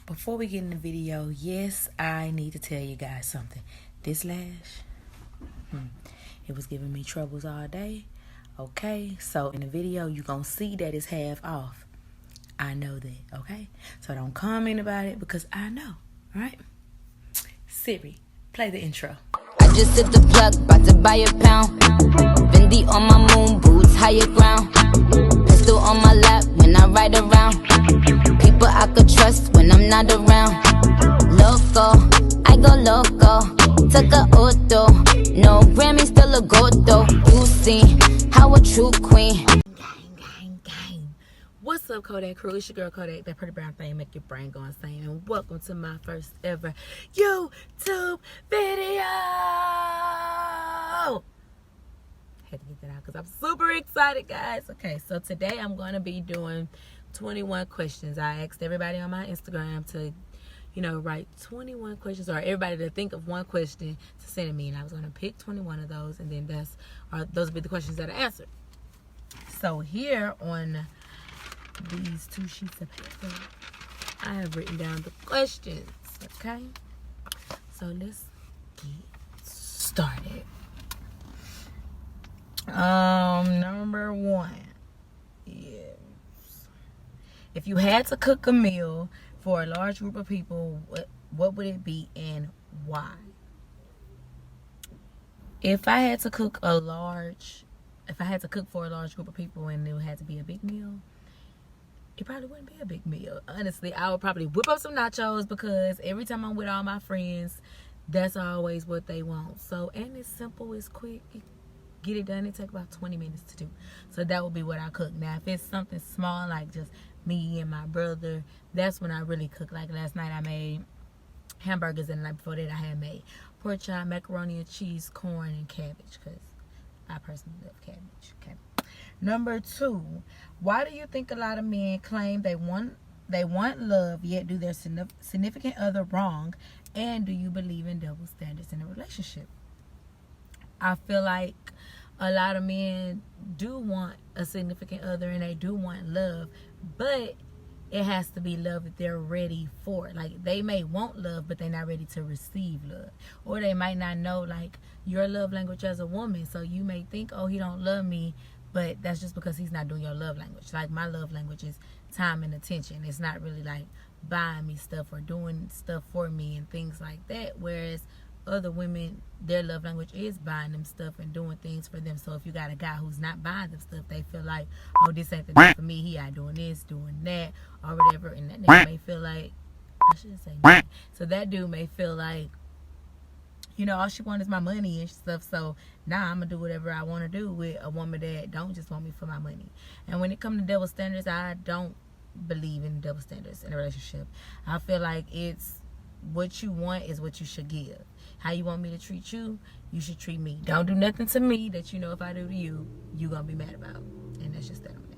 Before we get in the video, yes, I need to tell you guys something. This lash, it was giving me troubles all day. Okay, so in the video, you're going to see that it's half off. I know that, okay? So don't comment about it because I know, all right? Siri, play the intro. I just hit the plug, about to buy a pound. Fendi on my moon boots, higher ground. Pistol on my lap when I ride around. People I could trust when I'm not around. Loco, I go loco. Took a auto. No Grammy, still a gold though. You see how a true queen. Gang. What's up, Kodak crew? It's your girl Kodak, that pretty brown thing make your brain go insane. And welcome to my first ever YouTube video. Had to get that out because I'm super excited, guys. Okay, so today I'm going to be doing 21 questions. I asked everybody on my Instagram to, write 21 questions, or everybody to think of one question to send to me, and I was going to pick 21 of those, and then those will be the questions that I answered. So here on these 2 sheets of paper, I have written down the questions. Okay, so let's get started. Number 1 is, if you had to cook a meal for a large group of people, what would it be and why? If I had to cook for a large group of people and it had to be a big meal, it probably wouldn't be a big meal. Honestly, I would probably whip up some nachos because every time I'm with all my friends, that's always what they want. So, and it's simple, it's quick. Get it done. It takes about 20 minutes to do. So that would be what I cook. Now, if it's something small like just me and my brother, that's when I really cook. Like last night I made hamburgers, and the night before that I had made pork chop, macaroni and cheese, corn, and cabbage because I personally love cabbage. Okay. Number 2, why do you think a lot of men claim they want love yet do their significant other wrong? And do you believe in double standards in a relationship? I feel like a lot of men do want a significant other and they do want love, but it has to be love that they're ready for. Like, they may want love, but they're not ready to receive love. Or they might not know, like, your love language as a woman. So you may think, oh, he don't love me, but that's just because he's not doing your love language. Like, my love language is time and attention. It's not really like buying me stuff or doing stuff for me and things like that. Whereas other women, their love language is buying them stuff and doing things for them. So if you got a guy who's not buying them stuff, they feel like, oh, this ain't the thing for me. He out doing this, doing that, or whatever. And that nigga may feel like, I shouldn't say that. So that dude may feel like, all she wants is my money and stuff. So now I'm going to do whatever I want to do with a woman that don't just want me for my money. And when it comes to double standards, I don't believe in double standards in a relationship. I feel like it's what you want is what you should give. How you want me to treat you, you should treat me. Don't do nothing to me that if I do to you, you gonna be mad about. And that's just that on it.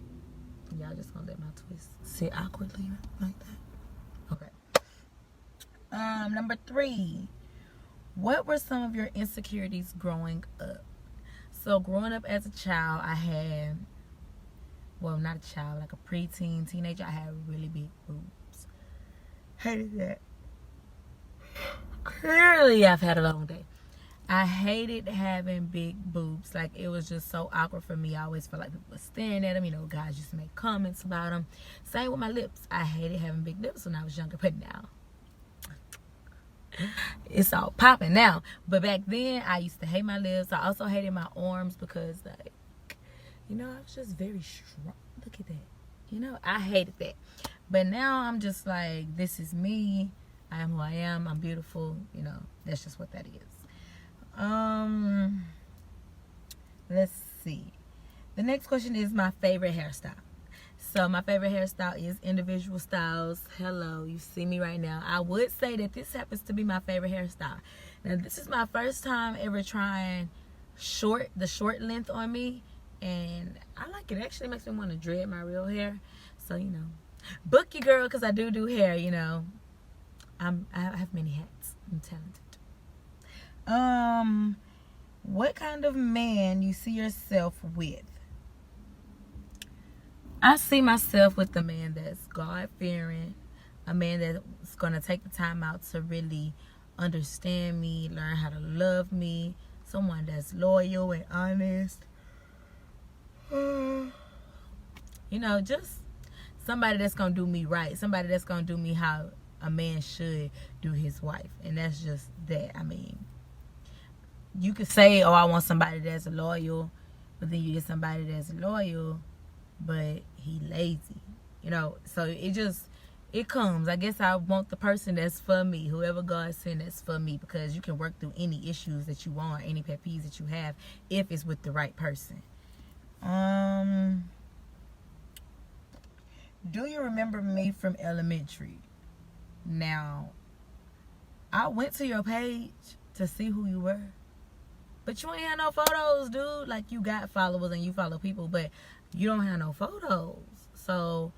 Y'all just gonna let my twist sit awkwardly like that? Okay. Number 3. What were some of your insecurities growing up? So growing up as a child, I had, well, not a child, like a preteen, teenager, I had really big boobs. Hated that. Clearly, I've had a long day. I hated having big boobs. Like, it was just so awkward for me. I always felt like people were staring at them. Guys used to make comments about them. Same with my lips. I hated having big lips when I was younger, but now it's all popping now. But back then, I used to hate my lips. I also hated my arms because, like, I was just very strong. Look at that. I hated that. But now I'm just like, this is me. I am who I am. I'm beautiful. That's just what that is. Let's see. The next question is my favorite hairstyle. So my favorite hairstyle is individual styles. Hello, you see me right now. I would say that this happens to be my favorite hairstyle. Now, this is my first time ever trying the short length on me. And I like it. It actually makes me want to dread my real hair. So, book your girl because I do hair, I have many hats. I'm talented. What kind of man you see yourself with? I see myself with the man that's God-fearing, a man that's going to take the time out to really understand me, learn how to love me, someone that's loyal and honest. Just somebody that's going to do me right, somebody that's going to do me how a man should do his wife. And that's just that. I mean, you could say, oh, I want somebody that's loyal, but then you get somebody that's loyal, but he lazy. So it comes. I guess I want the person that's for me, whoever God sent that's for me, because you can work through any issues that you want, any pet peeves that you have, if it's with the right person. Do you remember me from elementary? Now, I went to your page to see who you were, but you ain't have no photos, dude. Like, you got followers and you follow people, but you don't have no photos. So,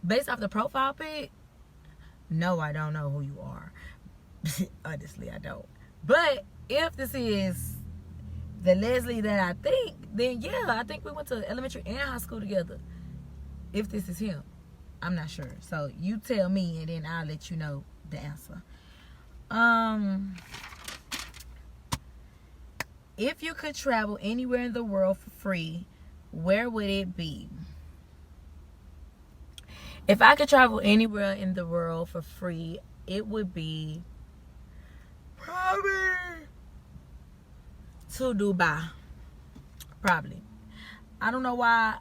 based off the profile pic, no, I don't know who you are. Honestly, I don't. But if this is the Leslie that I think, then yeah, I think we went to elementary and high school together. If this is him, I'm not sure. So you tell me, and then I'll let you know the answer. If you could travel anywhere in the world for free, where would it be? If I could travel anywhere in the world for free, it would be probably to Dubai. Probably. I don't know why.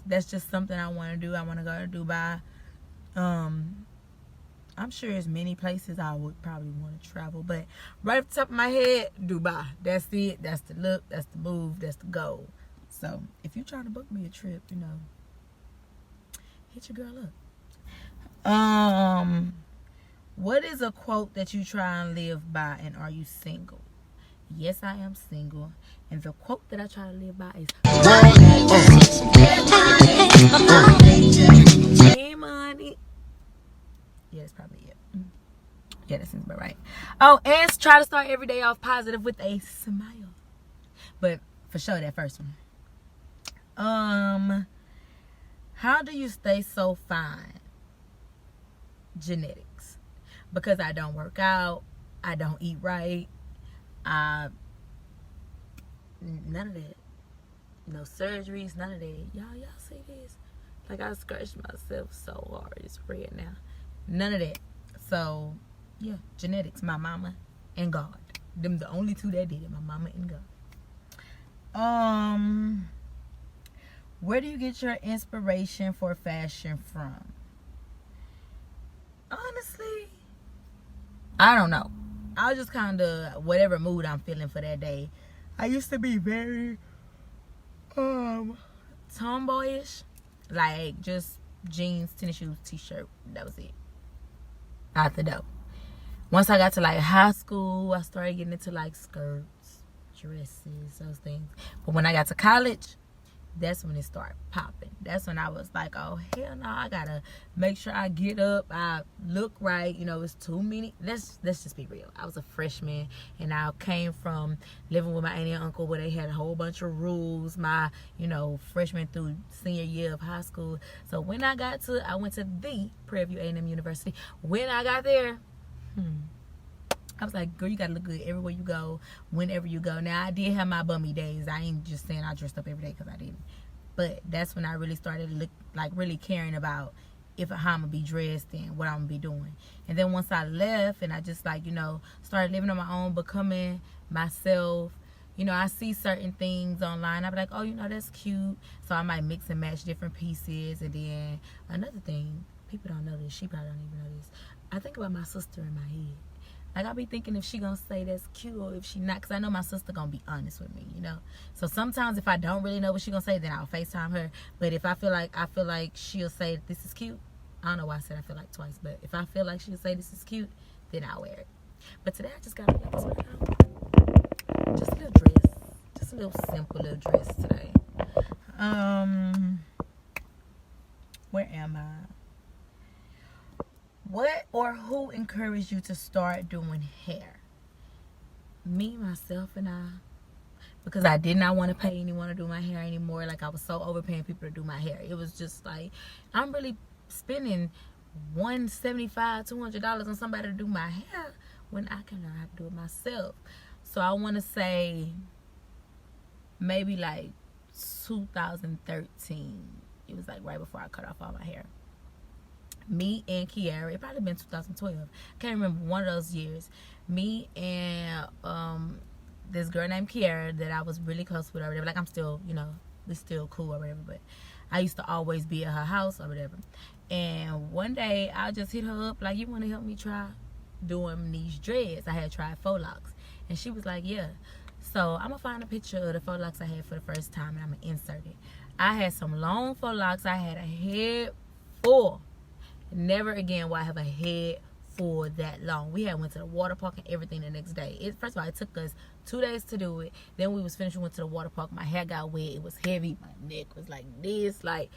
That's just something I want to do. I want to go to Dubai. I'm sure there's many places I would probably want to travel, but right off the top of my head, Dubai. That's it. That's the look. That's the move. That's the goal. So if you try to book me a trip, hit your girl up. What is a quote that you try and live by, and are you single? Yes, I am single, and the quote that I try to live by is "Hey, money." Yeah, that's probably it. Yeah, that seems about right. Oh, and try to start every day off positive with a smile. But for sure, that first one. How do you stay so fine? Genetics. Because I don't work out, I don't eat right, none of that. No surgeries, none of that. Y'all see this? Like, I scratched myself so hard. It's red now. None of that. So, yeah, genetics. My mama and God. Them the only two that did it. My mama and God. Where do you get your inspiration for fashion from? Honestly, I don't know. I just kind of, whatever mood I'm feeling for that day. I used to be very tomboyish, like just jeans, tennis shoes, t-shirt. That was it. Out the door. Once I got to like high school, I started getting into like skirts, dresses, those things. But when I got to college, that's when it started popping. That's when I was like, oh hell no, I gotta make sure I get up, I look right. It's too many. Let's just be real. I was a freshman, and I came from living with my auntie and uncle, where they had a whole bunch of rules. My freshman through senior year of high school. So when I went to the Prairie View A&M University. When I got there, I was like, girl, you gotta look good everywhere you go, whenever you go. Now, I did have my bummy days. I ain't just saying I dressed up every day, because I didn't. But that's when I really started really caring about how I'm gonna be dressed and what I'm gonna be doing. And then once I left, and I just started living on my own, becoming myself. I see certain things online. I be like, oh, that's cute. So I might mix and match different pieces. And then another thing, people don't know this. She probably don't even know this. I think about my sister in my head. Like, I be thinking if she gonna say that's cute or if she not, because I know my sister gonna be honest with me, So sometimes if I don't really know what she gonna say, then I'll FaceTime her. But if I feel like she'll say this is cute, I don't know why I said I feel like twice, but if I feel like she'll say this is cute, then I'll wear it. But today I just got this one out. Just a little dress. Just a little simple little dress today. Where am I? What or who encouraged you to start doing hair? Me, myself, and I. Because I did not want to pay anyone to do my hair anymore. Like, I was so overpaying people to do my hair. It was just like, I'm really spending $175, $200 on somebody to do my hair when I can learn how to do it myself. So I want to say maybe like 2013. It was like right before I cut off all my hair. Me and Kiara, it probably been 2012. I can't remember, one of those years. Me and this girl named Kiara that I was really close with or whatever. Like, I'm still, you know, we still cool or whatever, but I used to always be at her house or whatever. And one day I just hit her up like, you want to help me try doing these dreads? I had tried faux locks, and she was like, yeah. So I'm gonna find a picture of the faux locks I had for the first time, and I'm gonna insert it. I had some long faux locks. I had a head full. Never again will I have a head full that long. We had went to the water park and everything the next day. First of all, it took us 2 days to do it. Then we was finished, we went to the water park. My hair got wet. It was heavy. My neck was like this. Like,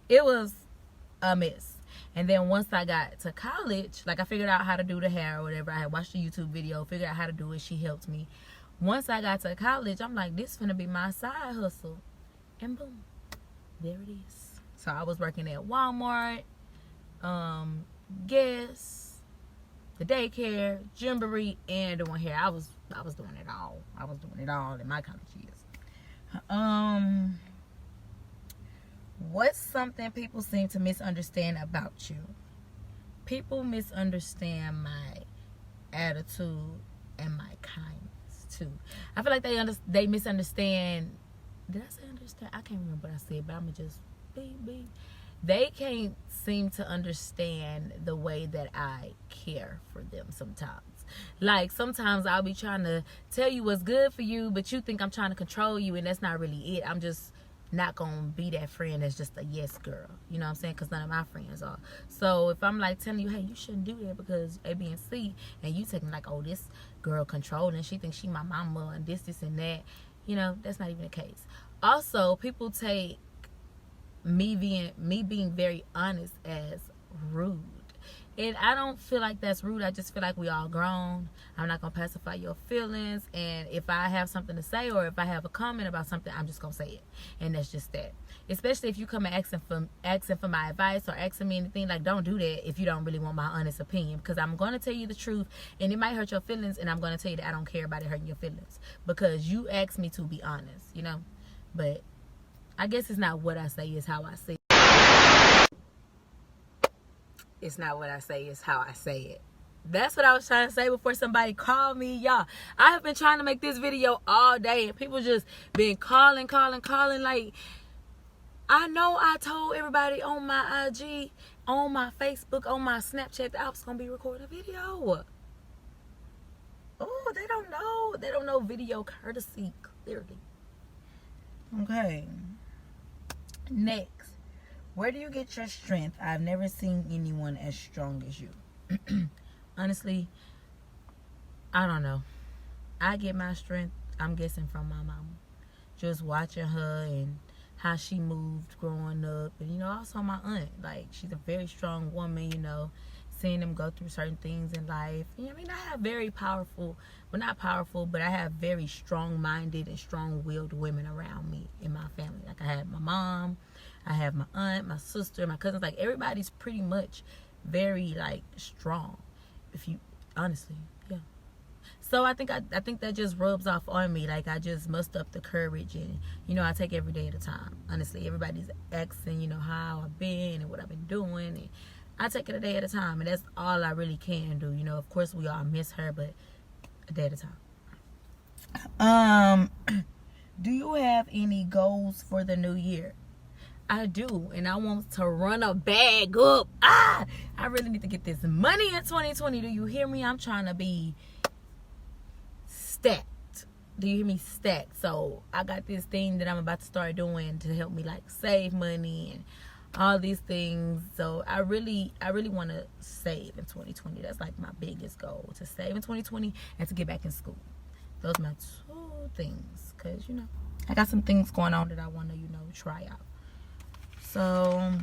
it was a mess. And then once I got to college, like, I figured out how to do the hair or whatever. I had watched a YouTube video, figured out how to do it. She helped me. Once I got to college, I'm like, this finna be my side hustle. And boom, there it is. So I was working at Walmart, Guess, the daycare, Gymboree, and doing hair. I was doing it all. I was doing it all in my college years. What's something people seem to misunderstand about you? People misunderstand my attitude and my kindness too. I feel like they misunderstand. Did I say understand? I can't remember what I said, but I'ma just be. They can't seem to understand the way that I care for them sometimes. Like, sometimes I'll be trying to tell you what's good for you, but you think I'm trying to control you, and that's not really it. I'm just not gonna be that friend that's just a yes girl. You know what I'm saying? Because none of my friends are. So if I'm like telling you, hey, you shouldn't do that because A, B, and C, and you taking like, oh, this girl controlling, she thinks she my mama and this and that, you know, that's not even the case. Also, people take me being very honest as rude, and I don't feel like that's rude. I just feel like we all grown. I'm not gonna pacify your feelings, and if I have something to say or if I have a comment about something, I'm just gonna say it, and that's just that. Especially if you come and asking for my advice or asking me anything, like, don't do that if you don't really want my honest opinion, because I'm gonna tell you the truth, and it might hurt your feelings, and I'm gonna tell you that I don't care about it hurting your feelings because you asked me to be honest, you know. But I guess it's not what I say, it's how I say it. It's not what I say, it's how I say it. That's what I was trying to say before somebody called me. Y'all, I have been trying to make this video all day, and people just been calling. Like, I know I told everybody on my IG, on my Facebook, on my Snapchat that I was going to be recording a video. Oh, they don't know. They don't know video courtesy, clearly. Okay. Next, where do you get your strength? I've never seen anyone as strong as you. Honestly, I don't know. I get my strength, I'm guessing, from my mama. Just watching her and how she moved growing up. And, you know, also my aunt. Like, she's a very strong woman, you know. Seeing them go through certain things in life. You know, I mean, I have very powerful, well, not powerful, but I have very strong-minded and strong-willed women around me in my family. Like, I have my mom, I have my aunt, my sister, my cousins. Like, everybody's pretty much very, like, strong. If you, honestly, yeah. So I think that just rubs off on me. Like, I just muster up the courage, and, you know, I take every day at a time. Honestly, everybody's asking, you know, how I've been and what I've been doing, and I take it a day at a time, and that's all I really can do. You know, of course we all miss her, but a day at a time. Do you have any goals for the new year? I do, and I want to run a bag up. I really need to get this money in 2020. Do you hear me? I'm trying to be stacked. Do you hear me? Stacked. So I got this thing that I'm about to start doing to help me, like, save money and all these things. So I really want to save in 2020. That's like my biggest goal, to save in 2020 and to get back in school. Those are my two things, because, you know, I got some things going on that I want to, you know, try out. So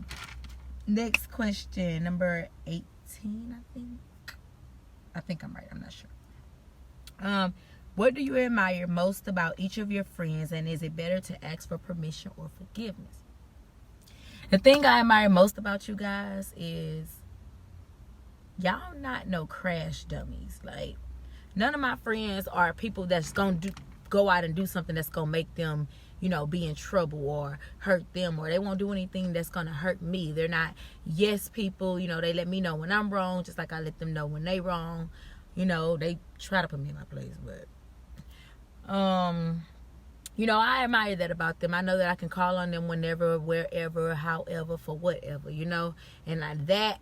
next question, number 18, I think I'm right, I'm not sure. What do you admire most about each of your friends, and is it better to ask for permission or forgiveness? The thing I admire most about you guys is y'all not no crash dummies. Like, none of my friends are people that's gonna go out and do something that's gonna make them, you know, be in trouble or hurt them, or they won't do anything that's gonna hurt me. They're not yes people. You know, they let me know when I'm wrong, just like I let them know when they wrong. You know, they try to put me in my place, but you know, I admire that about them. I know that I can call on them whenever, wherever, however, for whatever, you know. And that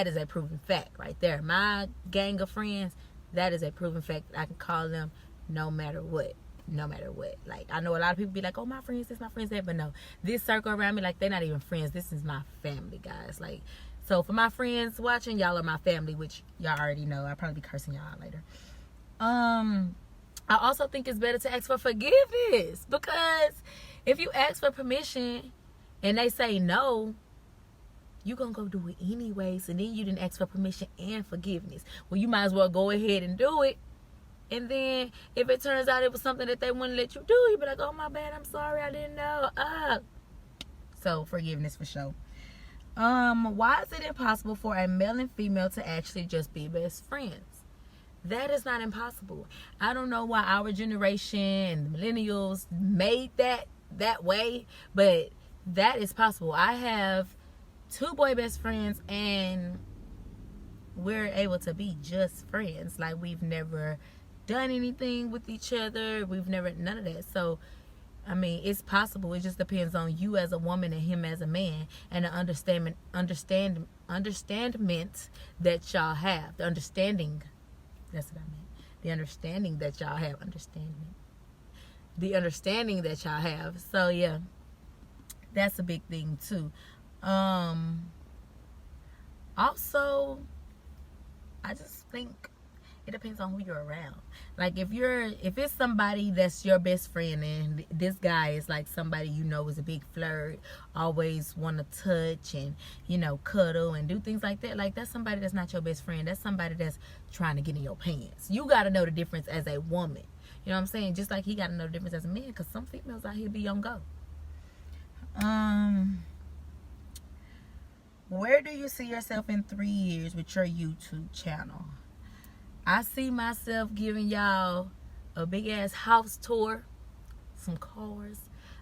is a proven fact right there. My gang of friends, that is a proven fact. I can call them no matter what. No matter what. Like, I know a lot of people be like, oh, my friends this, my friends that. But no, this circle around me, like, they're not even friends. This is my family, guys. Like, so for my friends watching, y'all are my family, which y'all already know. I'll probably be cursing y'all out later. I also think it's better to ask for forgiveness, because if you ask for permission and they say no, you gonna go do it anyways, and then you didn't ask for permission and forgiveness. Well, you might as well go ahead and do it, and then if it turns out it was something that they wouldn't let you do, you be like, oh my bad, I'm sorry, I didn't know. So forgiveness for sure. Why is it impossible for a male and female to actually just be best friends? That is not impossible. I don't know why our generation and the millennials made that way, but that is possible. I have 2 boy best friends, and we're able to be just friends. Like, we've never done anything with each other. We've never, none of that. So, I mean, it's possible. It just depends on you as a woman and him as a man, and the understandment that y'all have. The understanding. That's what I meant. The understanding that y'all have. The understanding that y'all have. So, yeah. That's a big thing, too. Also, I just think it depends on who you're around. Like, if it's somebody that's your best friend, and this guy is like somebody you know is a big flirt, always want to touch and, you know, cuddle and do things like that, like, that's somebody that's not your best friend. That's somebody that's trying to get in your pants. You got to know the difference as a woman. You know what I'm saying? Just like he got to know the difference as a man, because some females out here be on go. Where do you see yourself in 3 years with your YouTube channel? I see myself giving y'all a big ass house tour, some cars,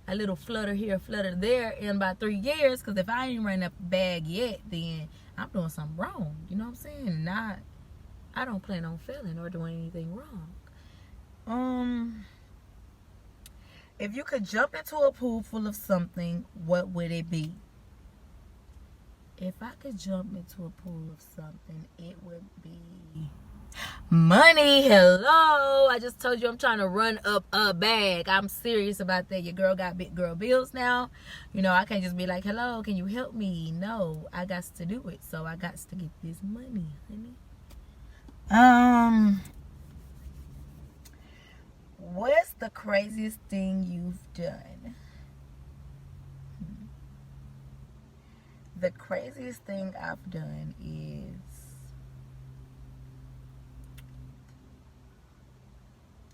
a little flutter here, flutter there in about 3 years. Because if I ain't running up a bag yet, then I'm doing something wrong. You know what I'm saying? I don't plan on failing or doing anything wrong. If you could jump into a pool full of something, what would it be? If I could jump into a pool of something, it would be money. Hello. I just told you I'm trying to run up a bag. I'm serious about that. Your girl got big girl bills now. You know, I can't just be like, hello, can you help me? No, I got to do it. So I got to get this money, honey. What's the craziest thing you've done? The craziest thing I've done is,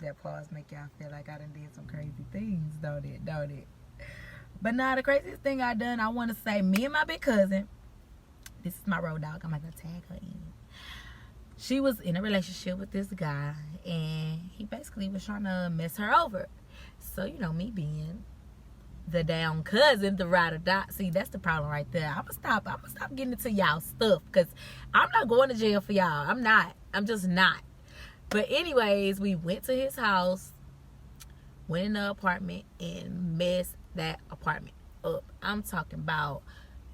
that pause make y'all feel like I done did some crazy things, don't it? But nah, the craziest thing I done, I want to say, me and my big cousin, this is my road dog, I'm not gonna tag her in. She was in a relationship with this guy, and he basically was trying to mess her over. So, you know, me being the down cousin, the ride or die. See, that's the problem right there. I'm gonna stop getting into y'all stuff, because I'm not going to jail for y'all. I'm just not. But anyways, we went to his house, went in the apartment, and messed that apartment up. I'm talking about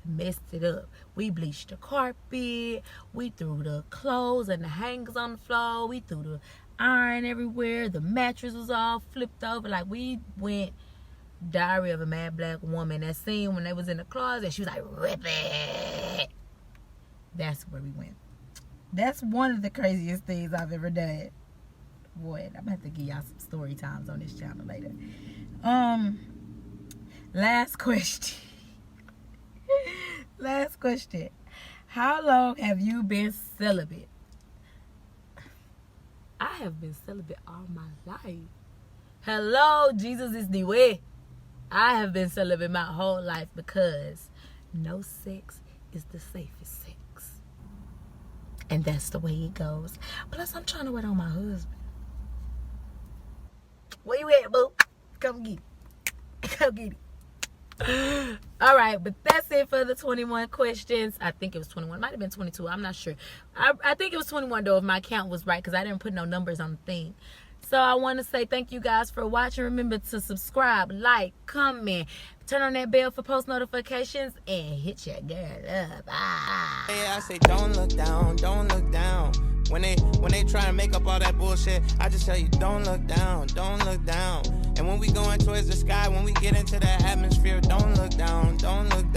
messed it up. We bleached the carpet, we threw the clothes and the hangers on the floor, we threw the iron everywhere, the mattress was all flipped over. Like, we went Diary of a Mad Black Woman. That scene when they was in the closet, she was like, rip it. That's where we went. That's one of the craziest things I've ever done. Boy, I'm gonna have to give y'all some story times on this channel later. Last question. Last question. How long have you been celibate? I have been celibate all my life. Hello, Jesus is the way. I have been celibate my whole life, because no sex is the safest sex. And that's the way it goes. Plus, I'm trying to wait on my husband. Where you at, boo? Come get it. Come get it. All right, but that's it for the 21 questions. I think it was 21. It might have been 22. I'm not sure. I think it was 21, though, if my count was right, because I didn't put no numbers on the thing. So I want to say thank you guys for watching. Remember to subscribe, like, comment, turn on that bell for post notifications, and hit your girl up. Yeah, I say don't look down, don't look down. When they try to make up all that bullshit, I just tell you don't look down, don't look down. And when we going towards the sky, when we get into that atmosphere, don't look down, don't look down.